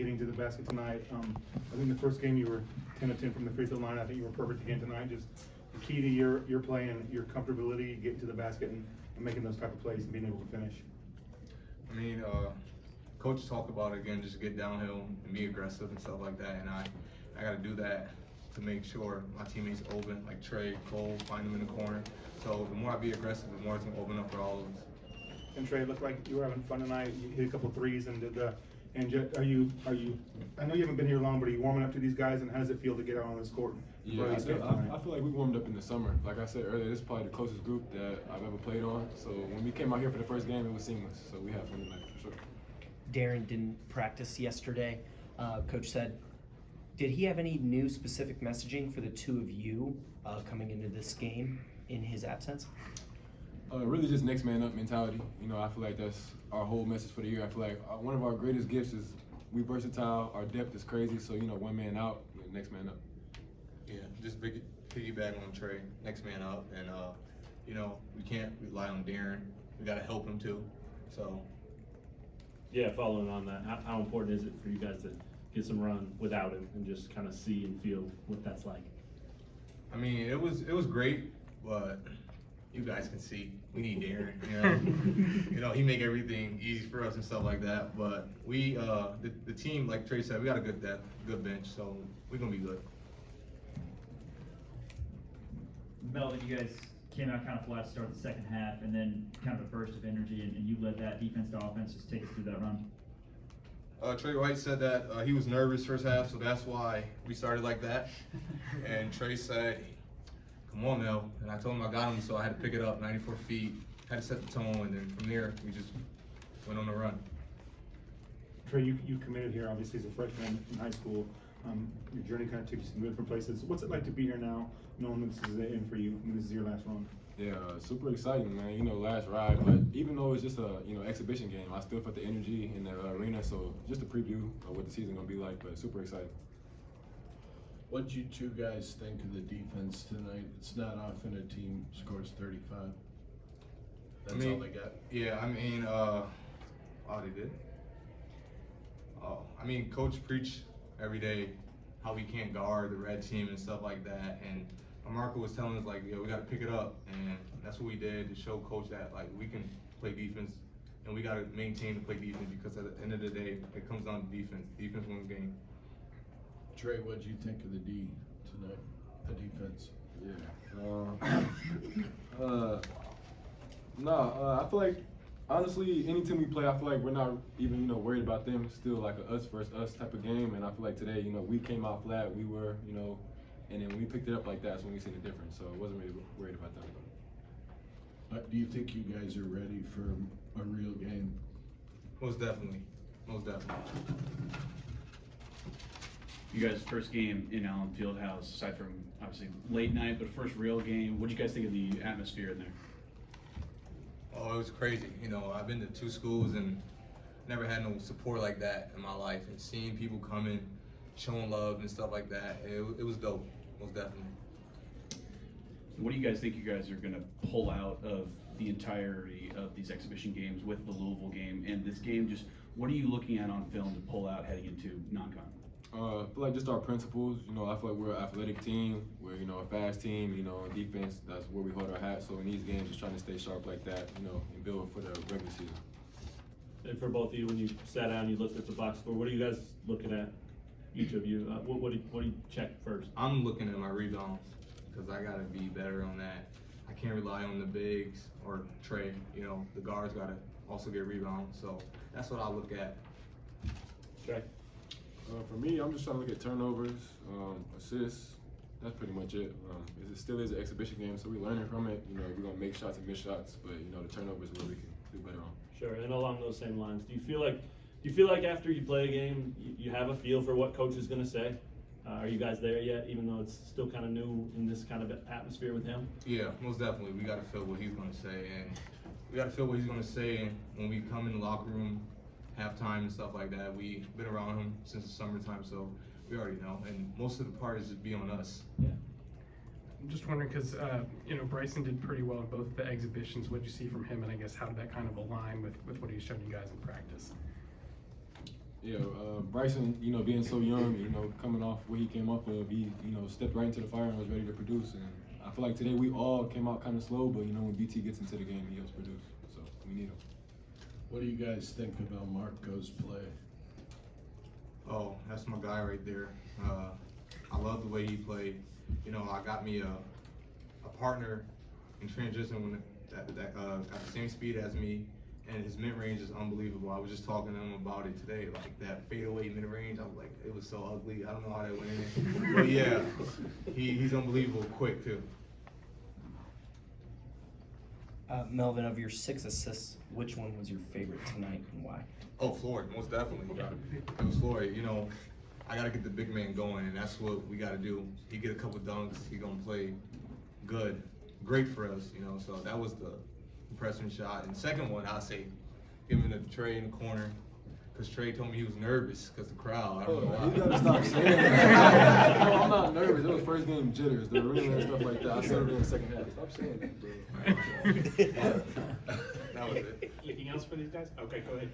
getting to the basket tonight. I think the first game you were 10 of 10 from the free throw line. I think you were perfect again tonight. Just the key to your play and your comfortability, getting to the basket and making those type of plays and being able to finish. I mean, coach talked about it again, just get downhill and be aggressive and stuff like that. And I got to do that to make sure my teammates open, like Tre, Cole, find them in the corner. So the more I be aggressive, the more it's going to open up for all of us. And Tre, it looked like you were having fun tonight. You hit a couple threes and did the. And are you? I know you haven't been here long, but are you warming up to these guys? And how does it feel to get out on this court? Yeah, I feel like we warmed up in the summer. Like I said earlier, this is probably the closest group that I've ever played on. So when we came out here for the first game, it was seamless. So we had fun tonight for sure. Darren didn't practice yesterday. Coach said, did he have any new specific messaging for the two of you coming into this game in his absence? Really just next man up mentality. You know, I feel like that's our whole message for the year. I feel like one of our greatest gifts is we versatile, our depth is crazy, so, you know, one man out, next man up. Yeah, just piggyback on Tre, next man up, and, you know, we can't rely on Darren. We got to help him too, so. Yeah, following on that, how important is it for you guys to get some run without him and just kind of see and feel what that's like? I mean, it was great, but you guys can see we need Darren. You know, you know, he make everything easy for us and stuff like that. But we, the team, like Tre said, we got a good depth, good bench, so we're gonna be good. Melvin, you guys came out kind of flat to start the second half, and then kind of a burst of energy, and you led that defense to offense. Just take us through that run. Tre White said that he was nervous first half, so that's why we started like that. And Tre said, "Come on, Mel." And I told him I got him, so I had to pick it up 94 feet, had to set the tone, and then from there, we just went on the run. Tre, you committed here obviously as a freshman in high school. Your journey kind of took you some different places. What's it like to be here now, knowing this is the end for you and this is your last run? Yeah, super exciting, man. You know, last ride, but even though it's just a exhibition game, I still felt the energy in the arena. So just a preview of what the season gonna be like, but super exciting. What did you two guys think of the defense tonight? It's not often a team scores 35. That's all they got. Yeah, I mean, oh, they did. Oh, I mean, Coach preached every day how we can't guard the red team and stuff like that, and Marco was telling us, like, yeah, we got to pick it up, and that's what we did to show Coach that, like, we can play defense, and we got to maintain to play defense, because at the end of the day, it comes down to defense. Defense wins the game. Tre, what did you think of the D tonight, the defense? I feel like, honestly, any team we play, I feel like we're not even, worried about them. It's still like a us versus us type of game, and I feel like today, we came out flat, we were, and then when we picked it up like that, that's when we seen the difference. So I wasn't really worried about that. Do you think you guys are ready for a real game? Most definitely. Most definitely. You guys' first game in Allen Fieldhouse, aside from obviously late night, but first real game. What did you guys think of the atmosphere in there? Oh, it was crazy. I've been to 2 schools and never had no support like that in my life. And seeing people coming, showing love and stuff like that, it was dope. Most definitely. So what do you guys think you guys are going to pull out of the entirety of these exhibition games with the Louisville game and this game? Just what are you looking at on film to pull out heading into non-con? I feel like just our principles. I feel like we're an athletic team. We're a fast team. In defense, that's where we hold our hat. So in these games, just trying to stay sharp like that. And build for the regular season. And for both of you, when you sat down, you looked at the box score. What are you guys looking at? Each of you, what do you check first? I'm looking at my rebounds because I gotta be better on that. I can't rely on the bigs or Tre. The guards gotta also get rebounds. So that's what I look at. Tre? For me, I'm just trying to look at turnovers, assists. That's pretty much it. It still is an exhibition game, so we're learning from it. We're gonna make shots and miss shots, but the turnovers is where we can do better on. Sure. And along those same lines, do you feel like after you play a game, you have a feel for what coach is going to say? Are you guys there yet, even though it's still kind of new in this kind of atmosphere with him? Yeah, most definitely. We got to feel what he's going to say, and we got to feel what he's going to say when we come in the locker room, halftime and stuff like that. We've been around him since the summertime, so we already know. And most of the part is just be on us. Yeah. I'm just wondering because Bryson did pretty well in both of the exhibitions. What did you see from him, and I guess how did that kind of align with what he's shown you guys in practice? Yeah, Bryson, you know, being so young, you know, coming off what he came off of, he, you know, stepped right into the fire and was ready to produce. And I feel like today we all came out kind of slow, but you know, when BT gets into the game, he helps produce. So we need him. What do you guys think about Marco's play? Oh, that's my guy right there. I love the way he played. You know, I got me a partner in transition when that got the same speed as me, and his mid range is unbelievable. I was just talking to him about it today, like that fadeaway mid range. I was like, it was so ugly. I don't know how that went in, but yeah, he's unbelievable quick too. Melvin, of your 6 assists, which one was your favorite tonight and why? Oh, Floyd, most definitely. It was Floyd. You know, I gotta get the big man going, and that's what we gotta do. He get a couple dunks, he gonna play good, great for us. You know, so that was the impressive shot. And second one, I say, giving it to Tre in the corner, because Tre told me he was nervous because the crowd. I don't know why. You gotta stop saying that. No, I'm not nervous. It was first game jitters, the arena and stuff like that. I said it in the second half. Stop saying that, bro. That was it. Anything else for these guys? Okay, go ahead.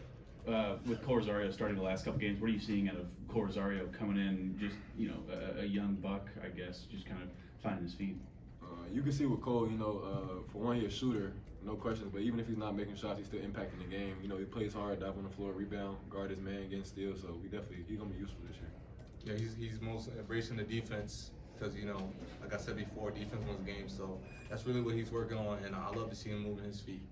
With Rosario starting the last couple games, what are you seeing out of Rosario coming in, just, you know, a young buck, I guess, just kind of finding his feet? You can see with Cole, you know, for one, he's a shooter, no questions, but even if he's not making shots, he's still impacting the game. You know, he plays hard, dive on the floor, rebound, guard his man, getting steals, so he's gonna be useful this year. Yeah, he's most embracing the defense because, you know, like I said before, defense wins games, so that's really what he's working on, and I love to see him moving his feet.